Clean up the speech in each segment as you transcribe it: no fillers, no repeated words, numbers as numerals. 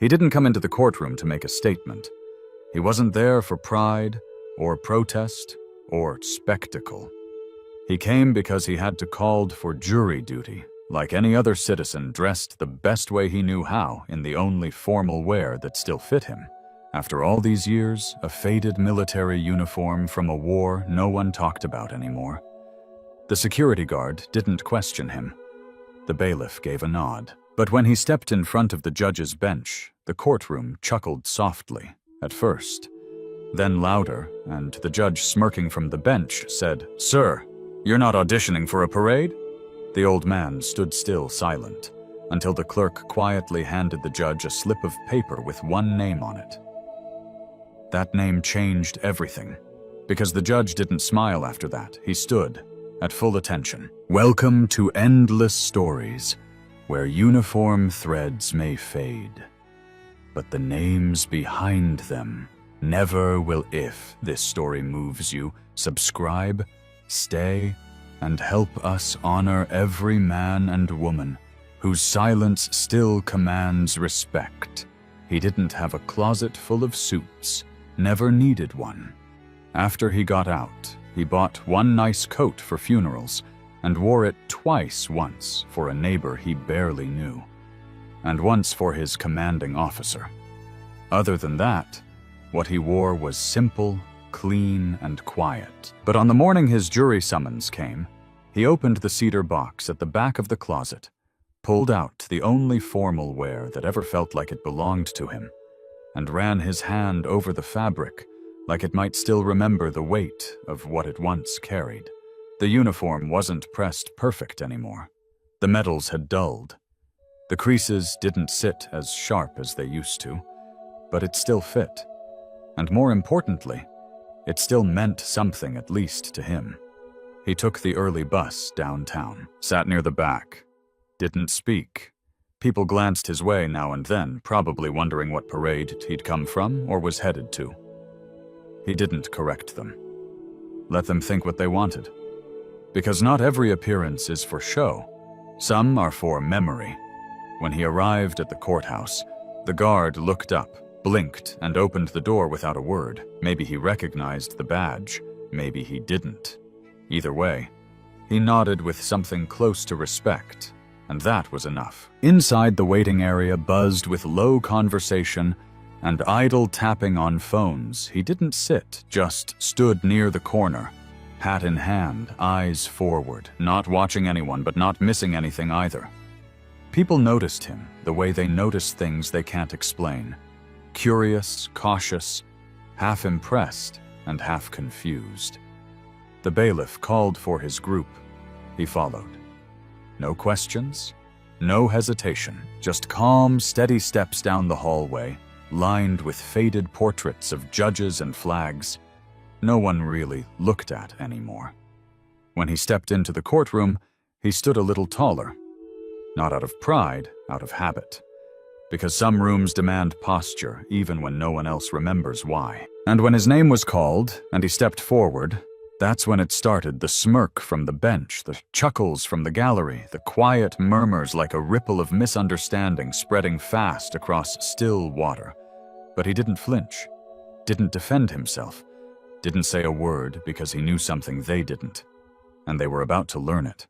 He didn't come into the courtroom to make a statement. He wasn't there for pride, or protest, or spectacle. He came because he had to called for jury duty, like any other citizen dressed the best way he knew how in the only formal wear that still fit him. After all these years, a faded military uniform from a war no one talked about anymore. The security guard didn't question him. The bailiff gave a nod. But when he stepped in front of the judge's bench, the courtroom chuckled softly, at first. Then louder, and the judge, smirking from the bench, said, "Sir, you're not auditioning for a parade?" The old man stood still, silent, until the clerk quietly handed the judge a slip of paper with one name on it. That name changed everything, because the judge didn't smile after that. He stood, at full attention. "Welcome to endless stories, where uniform threads may fade, but the names behind them never will. If this story moves you, subscribe, stay, and help us honor every man and woman whose silence still commands respect." He didn't have a closet full of suits, never needed one. After he got out, he bought one nice coat for funerals and wore it twice, once for a neighbor he barely knew, and once for his commanding officer. Other than that, what he wore was simple, clean, and quiet. But on the morning his jury summons came, he opened the cedar box at the back of the closet, pulled out the only formal wear that ever felt like it belonged to him, and ran his hand over the fabric like it might still remember the weight of what it once carried. The uniform wasn't pressed perfect anymore. The metals had dulled. The creases didn't sit as sharp as they used to, but it still fit. And more importantly, it still meant something, at least to him. He took the early bus downtown, sat near the back, didn't speak. People glanced his way now and then, probably wondering what parade he'd come from or was headed to. He didn't correct them. Let them think what they wanted. Because not every appearance is for show. Some are for memory. When he arrived at the courthouse, the guard looked up, blinked, and opened the door without a word. Maybe he recognized the badge, maybe he didn't. Either way, he nodded with something close to respect, and that was enough. Inside, the waiting area buzzed with low conversation and idle tapping on phones. He didn't sit, just stood near the corner, hat in hand, eyes forward, not watching anyone but not missing anything either. People noticed him the way they notice things they can't explain. Curious, cautious, half impressed and half confused. The bailiff called for his group. He followed. No questions, no hesitation, just calm, steady steps down the hallway, lined with faded portraits of judges and flags no one really looked at anymore. When he stepped into the courtroom, he stood a little taller. Not out of pride, out of habit. Because some rooms demand posture, even when no one else remembers why. And when his name was called, and he stepped forward, that's when it started. The smirk from the bench, the chuckles from the gallery, the quiet murmurs like a ripple of misunderstanding spreading fast across still water. But he didn't flinch, didn't defend himself, didn't say a word because he knew something they didn't, and they were about to learn it.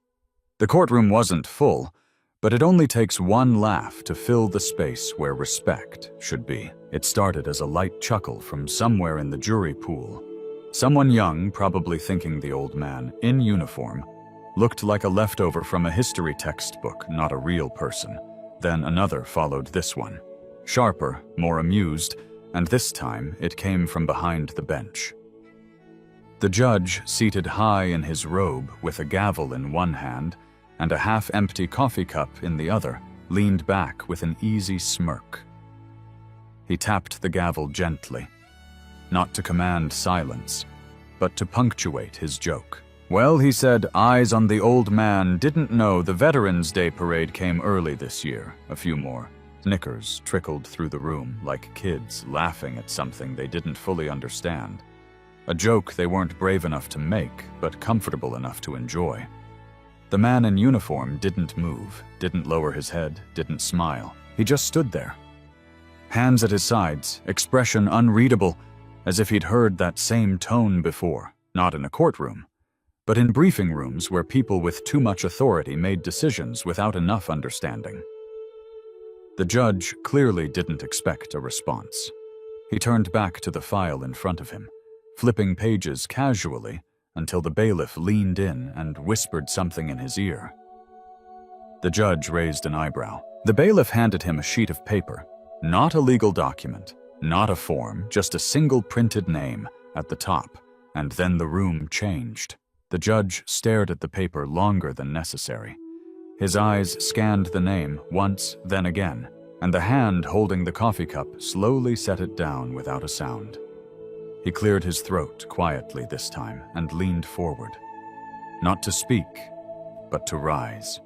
The courtroom wasn't full, but it only takes one laugh to fill the space where respect should be. It started as a light chuckle from somewhere in the jury pool. Someone young, probably thinking the old man, in uniform, looked like a leftover from a history textbook, not a real person. Then another followed this one. Sharper, more amused, and this time it came from behind the bench. The judge, seated high in his robe with a gavel in one hand and a half-empty coffee cup in the other, leaned back with an easy smirk. He tapped the gavel gently, not to command silence, but to punctuate his joke. Well, he said, eyes on the old man, didn't know the Veterans Day parade came early this year. A few more. Snickers trickled through the room like kids laughing at something they didn't fully understand. A joke they weren't brave enough to make, but comfortable enough to enjoy. The man in uniform didn't move, didn't lower his head, didn't smile. He just stood there. hands at his sides, expression unreadable, as if he'd heard that same tone before, not in a courtroom, but in briefing rooms where people with too much authority made decisions without enough understanding. The judge clearly didn't expect a response. He turned back to the file in front of him, flipping pages casually until the bailiff leaned in and whispered something in his ear. The judge raised an eyebrow. The bailiff handed him a sheet of paper, not a legal document, not a form, just a single printed name at the top, and then the room changed. The judge stared at the paper longer than necessary. His eyes scanned the name once, then again, and the hand holding the coffee cup slowly set it down without a sound. He cleared his throat quietly this time and leaned forward. Not to speak, but to rise.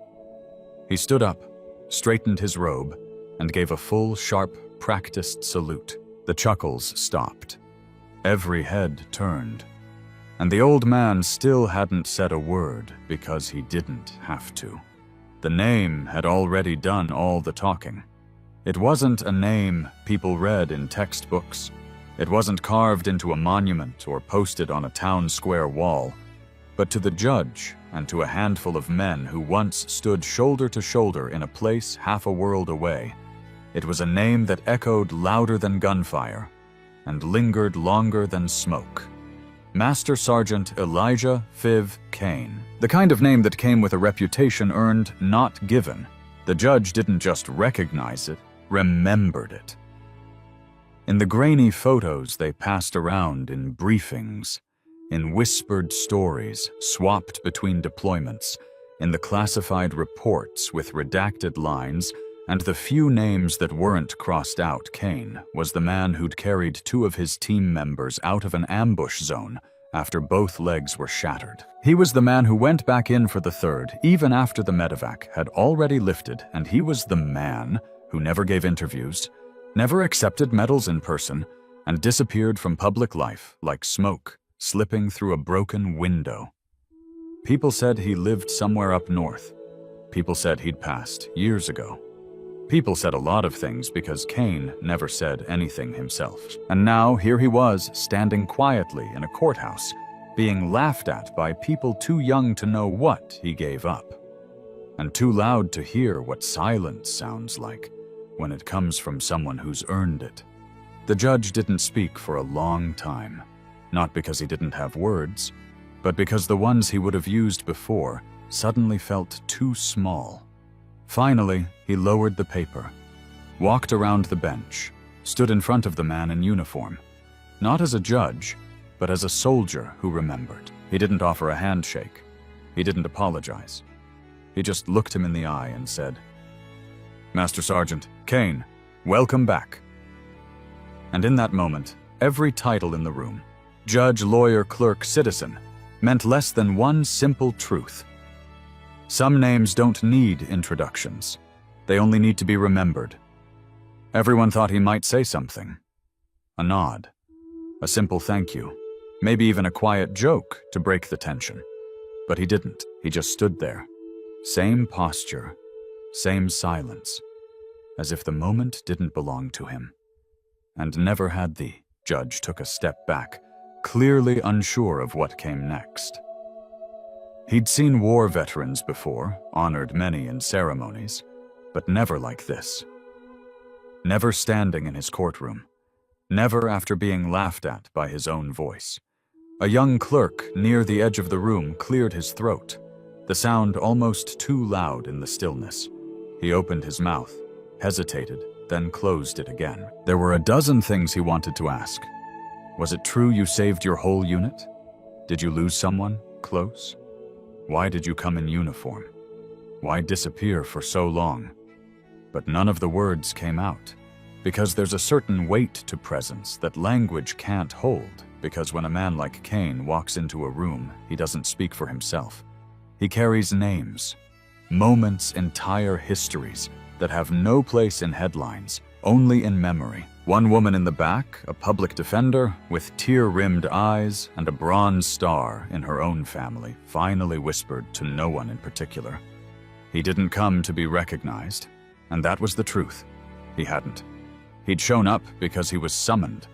He stood up, straightened his robe, and gave a full, sharp, practiced salute. The chuckles stopped. Every head turned. And the old man still hadn't said a word because he didn't have to. The name had already done all the talking. It wasn't a name people read in textbooks. It wasn't carved into a monument or posted on a town square wall. But to the judge and to a handful of men who once stood shoulder to shoulder in a place half a world away, it was a name that echoed louder than gunfire and lingered longer than smoke. Master Sergeant Elijah Fiv Kane. The kind of name that came with a reputation earned, not given. The judge didn't just recognize it, remembered it. In the grainy photos they passed around in briefings, in whispered stories swapped between deployments, in the classified reports with redacted lines, and the few names that weren't crossed out, Kane was the man who'd carried 2 of his team members out of an ambush zone after both legs were shattered. He was the man who went back in for the 3rd, even after the medevac had already lifted, and he was the man who never gave interviews, never accepted medals in person, and disappeared from public life like smoke slipping through a broken window. People said he lived somewhere up north. People said he'd passed years ago. People said a lot of things because Kane never said anything himself. And now here he was, standing quietly in a courthouse, being laughed at by people too young to know what he gave up, and too loud to hear what silence sounds like when it comes from someone who's earned it. The judge didn't speak for a long time, not because he didn't have words, but because the ones he would have used before suddenly felt too small. Finally, he lowered the paper, walked around the bench, stood in front of the man in uniform, not as a judge, but as a soldier who remembered. He didn't offer a handshake. He didn't apologize. He just looked him in the eye and said, "Master Sergeant Kane, welcome back." And in that moment, every title in the room, judge, lawyer, clerk, citizen, meant less than one simple truth. Some names don't need introductions. They only need to be remembered. Everyone thought he might say something. A nod. A simple thank you. Maybe even a quiet joke to break the tension. But he didn't. He just stood there. Same posture. Same silence. As if the moment didn't belong to him. And never had the judge took a step back, clearly unsure of what came next. He'd seen war veterans before, honored many in ceremonies, but never like this. Never standing in his courtroom. Never after being laughed at by his own voice. A young clerk near the edge of the room cleared his throat, the sound almost too loud in the stillness. He opened his mouth, hesitated, then closed it again. There were a dozen things he wanted to ask. Was it true you saved your whole unit? Did you lose someone close? Why did you come in uniform? Why disappear for so long? But none of the words came out, because there's a certain weight to presence that language can't hold, because when a man like Kane walks into a room, he doesn't speak for himself. He carries names, moments, entire histories that have no place in headlines, only in memory. One woman in the back, a public defender, with tear-rimmed eyes and a bronze star in her own family, finally whispered to no one in particular. He didn't come to be recognized, and that was the truth. He hadn't. He'd shown up because he was summoned.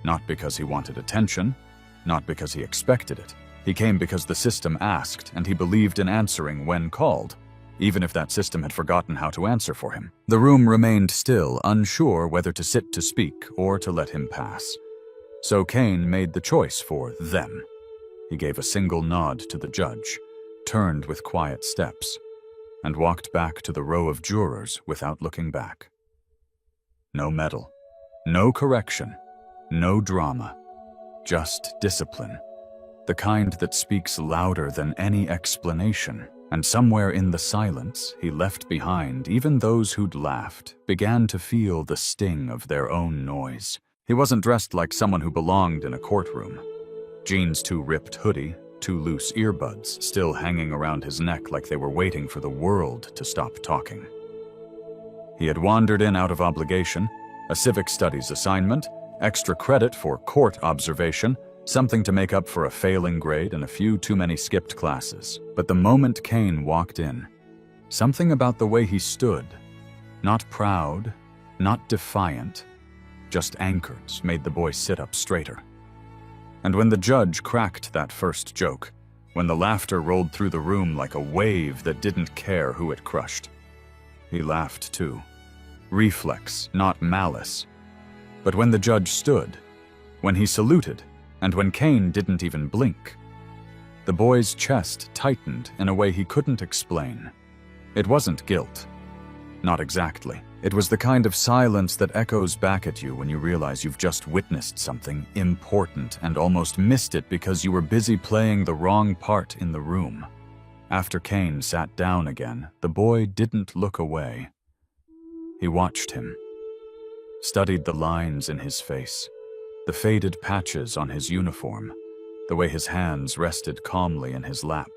Not because he wanted attention, not because he expected it. He came because the system asked, and he believed in answering when called, even if that system had forgotten how to answer for him. The room remained still, unsure whether to sit to speak or to let him pass. So Kane made the choice for them. He gave a single nod to the judge, turned with quiet steps, and walked back to the row of jurors without looking back. No medal, no correction, no drama, just discipline. The kind that speaks louder than any explanation. And somewhere in the silence he left behind, even those who'd laughed began to feel the sting of their own noise. He wasn't dressed like someone who belonged in a courtroom. Jean's too ripped hoodie, too loose earbuds still hanging around his neck like they were waiting for the world to stop talking. He had wandered in out of obligation, a civic studies assignment, extra credit for court observation, something to make up for a failing grade and a few too many skipped classes. But the moment Kane walked in, something about the way he stood, not proud, not defiant, just anchored, made the boy sit up straighter. And when the judge cracked that first joke, when the laughter rolled through the room like a wave that didn't care who it crushed, he laughed too. Reflex, not malice. But when the judge stood, when he saluted, and when Kane didn't even blink, the boy's chest tightened in a way he couldn't explain. It wasn't guilt. Not exactly. It was the kind of silence that echoes back at you when you realize you've just witnessed something important and almost missed it because you were busy playing the wrong part in the room. After Kane sat down again, the boy didn't look away. He watched him, studied the lines in his face, the faded patches on his uniform, the way his hands rested calmly in his lap,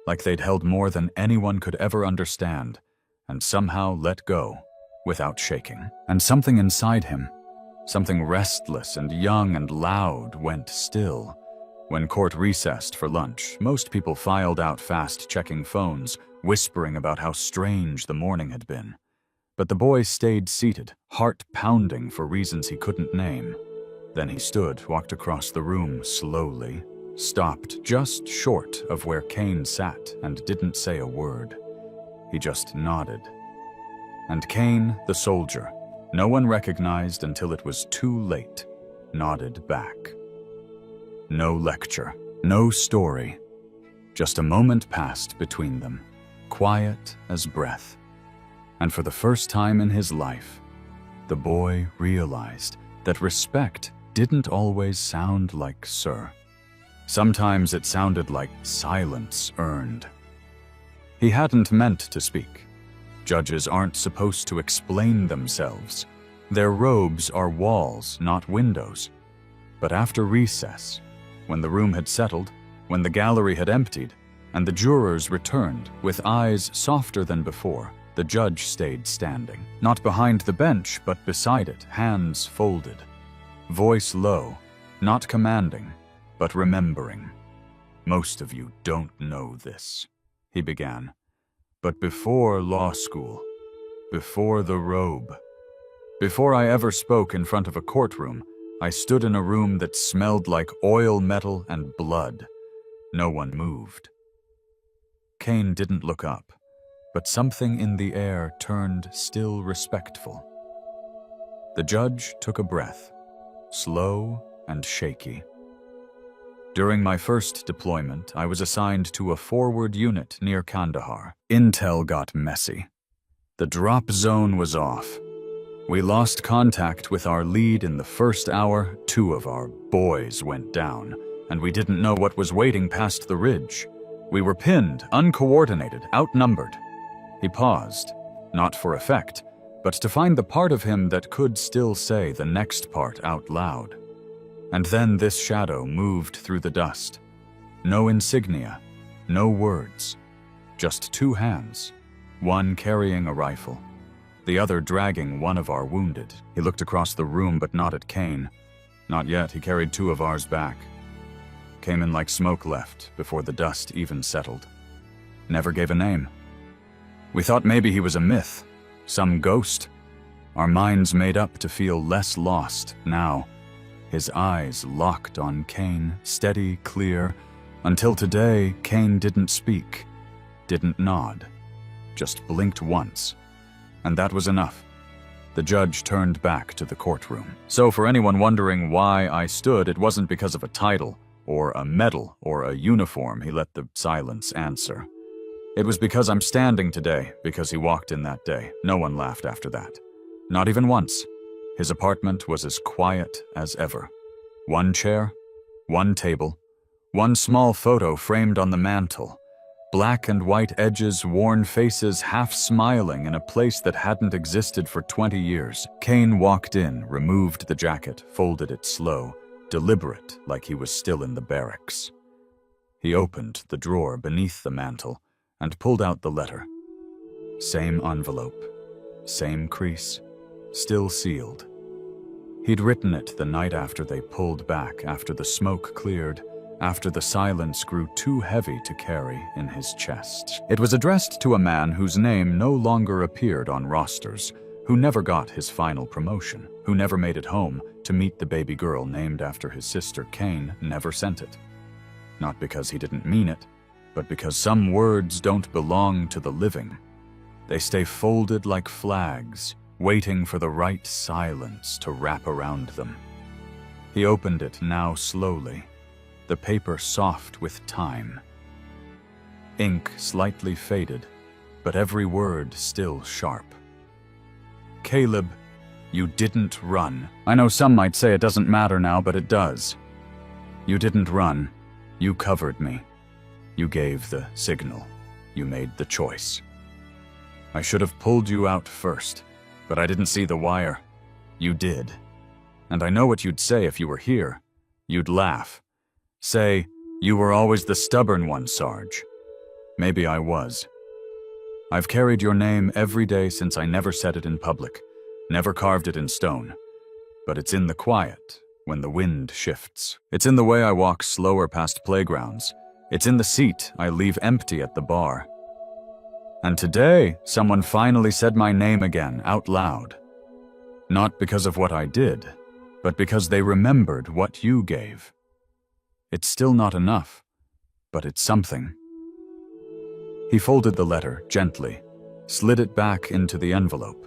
like they'd held more than anyone could ever understand, and somehow let go without shaking. And something inside him, something restless and young and loud, went still. When court recessed for lunch, most people filed out fast, checking phones, whispering about how strange the morning had been. But the boy stayed seated, heart pounding for reasons he couldn't name. Then he stood, walked across the room slowly, stopped just short of where Kane sat, and didn't say a word. He just nodded. And Kane, the soldier, no one recognized until it was too late, nodded back. No lecture, no story. Just a moment passed between them, quiet as breath. And for the first time in his life, the boy realized that respect didn't always sound like sir. Sometimes it sounded like silence earned. He hadn't meant to speak. Judges aren't supposed to explain themselves. Their robes are walls, not windows. But after recess, when the room had settled, when the gallery had emptied, and the jurors returned with eyes softer than before, the judge stayed standing, not behind the bench, but beside it, hands folded. Voice low, not commanding, but remembering. "Most of you don't know this," he began. "But before law school, before the robe, before I ever spoke in front of a courtroom, I stood in a room that smelled like oil, metal, and blood. No one moved." Kane didn't look up, but something in the air turned still respectful. The judge took a breath, slow and shaky. "During my first deployment, I was assigned to a forward unit near Kandahar. Intel got messy. The drop zone was off. We lost contact with our lead in the first hour, 2 of our boys went down, and we didn't know what was waiting past the ridge. We were pinned, uncoordinated, outnumbered." He paused, not for effect, but to find the part of him that could still say the next part out loud. And then this shadow moved through the dust. No insignia, no words, just 2 hands, one carrying a rifle, the other dragging one of our wounded. He looked across the room, but not at Kane. Not yet. He carried 2 of ours back. Came in like smoke left before the dust even settled. Never gave a name. We thought maybe he was a myth, some ghost. our minds made up to feel less lost now. His eyes locked on Kane, steady, clear, until today Kane didn't speak, didn't nod, just blinked once. And that was enough. The judge turned back to the courtroom. So for anyone wondering why I stood, it wasn't because of a title, or a medal, or a uniform, he let the silence answer. It was because I'm standing today, because he walked in that day. No one laughed after that. Not even once. His apartment was as quiet as ever. One chair, one table, one small photo framed on the mantel. Black and white edges, worn faces half smiling in a place that hadn't existed for 20 years. Kane walked in, removed the jacket, folded it slow, deliberate, like he was still in the barracks. He opened the drawer beneath the mantel and pulled out the letter. Same envelope, same crease, still sealed. He'd written it the night after they pulled back, after the smoke cleared, after the silence grew too heavy to carry in his chest. It was addressed to a man whose name no longer appeared on rosters, who never got his final promotion, who never made it home to meet the baby girl named after his sister. Kane never sent it. Not because he didn't mean it, but because some words don't belong to the living. They stay folded like flags, waiting for the right silence to wrap around them. He opened it now slowly, the paper soft with time. Ink slightly faded, but every word still sharp. Caleb, you didn't run. I know some might say it doesn't matter now, but it does. You didn't run. You covered me. You gave the signal. You made the choice. I should have pulled you out first, but I didn't see the wire. You did. And I know what you'd say if you were here. You'd laugh. Say, you were always the stubborn one, Sarge. Maybe I was. I've carried your name every day since I never said it in public, never carved it in stone. But it's in the quiet, when the wind shifts. It's in the way I walk slower past playgrounds. It's in the seat I leave empty at the bar. And today, someone finally said my name again, out loud. Not because of what I did, but because they remembered what you gave. It's still not enough, but it's something. He folded the letter gently, slid it back into the envelope,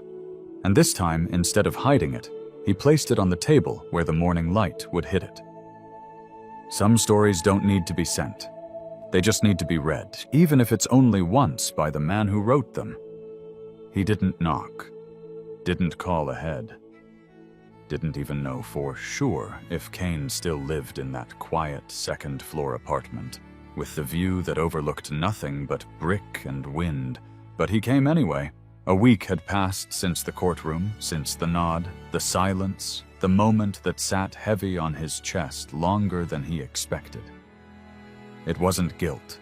and this time, instead of hiding it, he placed it on the table where the morning light would hit it. Some stories don't need to be sent. They just need to be read, even if it's only once by the man who wrote them. He didn't knock, didn't call ahead. Didn't even know for sure if Kane still lived in that quiet second-floor apartment, with the view that overlooked nothing but brick and wind. But he came anyway. A week had passed since the courtroom, since the nod, the silence, the moment that sat heavy on his chest longer than he expected. It wasn't guilt.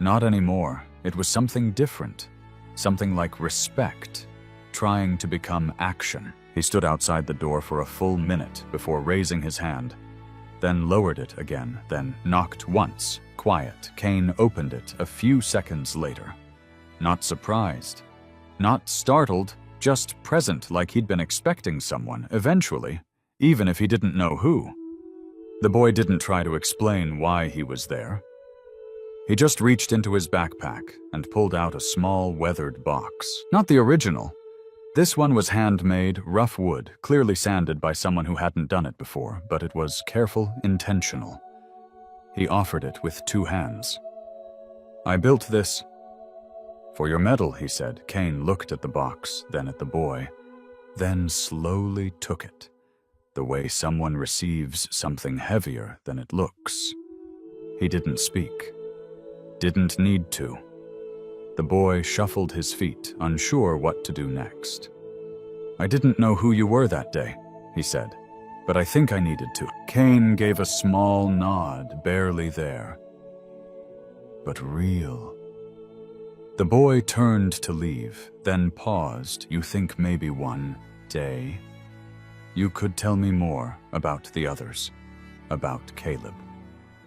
Not anymore. It was something different, something like respect, trying to become action. He stood outside the door for a full minute before raising his hand, then lowered it again, then knocked once, quiet. Kane opened it a few seconds later. Not surprised, not startled, just present like he'd been expecting someone, eventually, even if he didn't know who. The boy didn't try to explain why he was there. He just reached into his backpack and pulled out a small weathered box. Not the original. This one was handmade, rough wood, clearly sanded by someone who hadn't done it before, but it was careful, intentional. He offered it with two hands. I built this for your medal, he said. Kane looked at the box, then at the boy, then slowly took it, the way someone receives something heavier than it looks. He didn't speak. Didn't need to. The boy shuffled his feet, unsure what to do next. I didn't know who you were that day, he said, but I think I needed to. Kane gave a small nod, barely there. But real. The boy turned to leave, then paused. You think maybe one day you could tell me more about the others, about Caleb.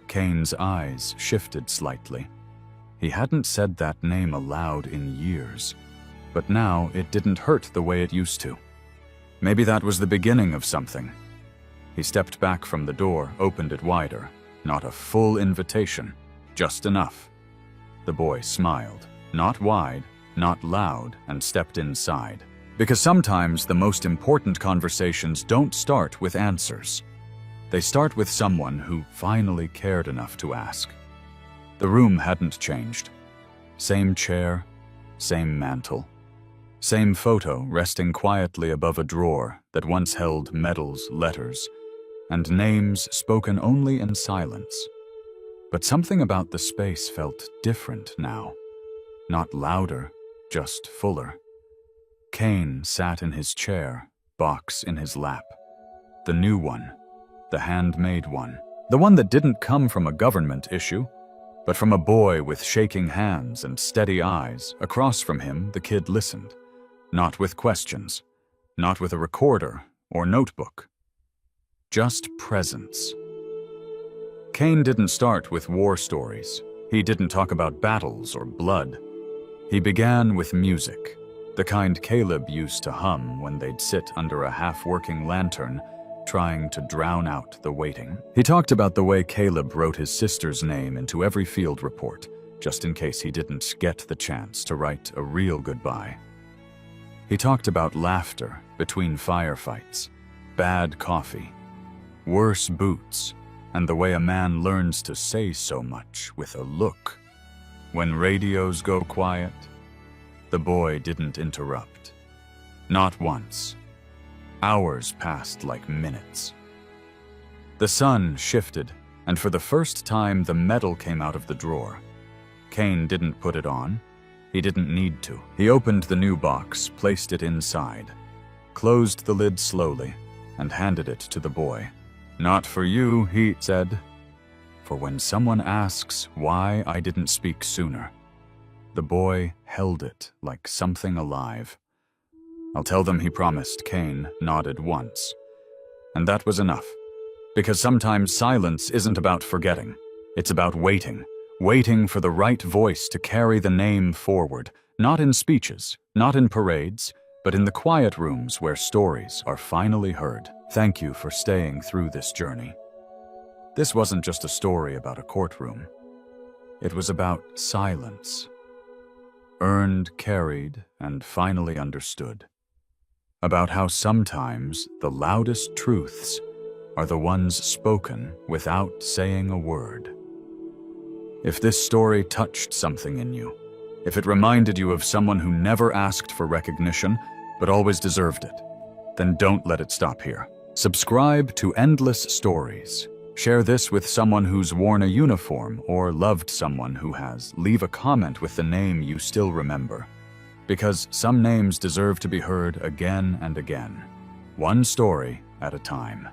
Kane's eyes shifted slightly. He hadn't said that name aloud in years, but now it didn't hurt the way it used to. Maybe that was the beginning of something. He stepped back from the door, opened it wider. Not a full invitation, just enough. The boy smiled, not wide, not loud, and stepped inside. Because sometimes the most important conversations don't start with answers. They start with someone who finally cared enough to ask. The room hadn't changed. Same chair, same mantel. Same photo resting quietly above a drawer that once held medals, letters, and names spoken only in silence. But something about the space felt different now. Not louder, just fuller. Kane sat in his chair, box in his lap. The new one, the handmade one. The one that didn't come from a government issue, but from a boy with shaking hands and steady eyes. Across from him, the kid listened. Not with questions, not with a recorder or notebook. Just presence. Kane didn't start with war stories. He didn't talk about battles or blood. He began with music, the kind Caleb used to hum when they'd sit under a half-working lantern, trying to drown out the waiting. He talked about the way Caleb wrote his sister's name into every field report, just in case he didn't get the chance to write a real goodbye. He talked about laughter between firefights, bad coffee, worse boots, and the way a man learns to say so much with a look. When radios go quiet, the boy didn't interrupt. Not once. Hours passed like minutes. The sun shifted, and for the first time the medal came out of the drawer. Kane didn't put it on. He didn't need to. He opened the new box, placed it inside, closed the lid slowly, and handed it to the boy. "Not for you," he said. "For when someone asks why I didn't speak sooner." The boy held it like something alive. "I'll tell them," he promised. Kane nodded once. And that was enough. Because sometimes silence isn't about forgetting. It's about waiting. Waiting for the right voice to carry the name forward, not in speeches, not in parades, but in the quiet rooms where stories are finally heard. Thank you for staying through this journey. This wasn't just a story about a courtroom. It was about silence. Earned, carried, and finally understood. About how sometimes the loudest truths are the ones spoken without saying a word. If this story touched something in you, if it reminded you of someone who never asked for recognition but always deserved it, then don't let it stop here. Subscribe to Endless Stories. Share this with someone who's worn a uniform or loved someone who has. Leave a comment with the name you still remember. Because some names deserve to be heard again and again. One story at a time.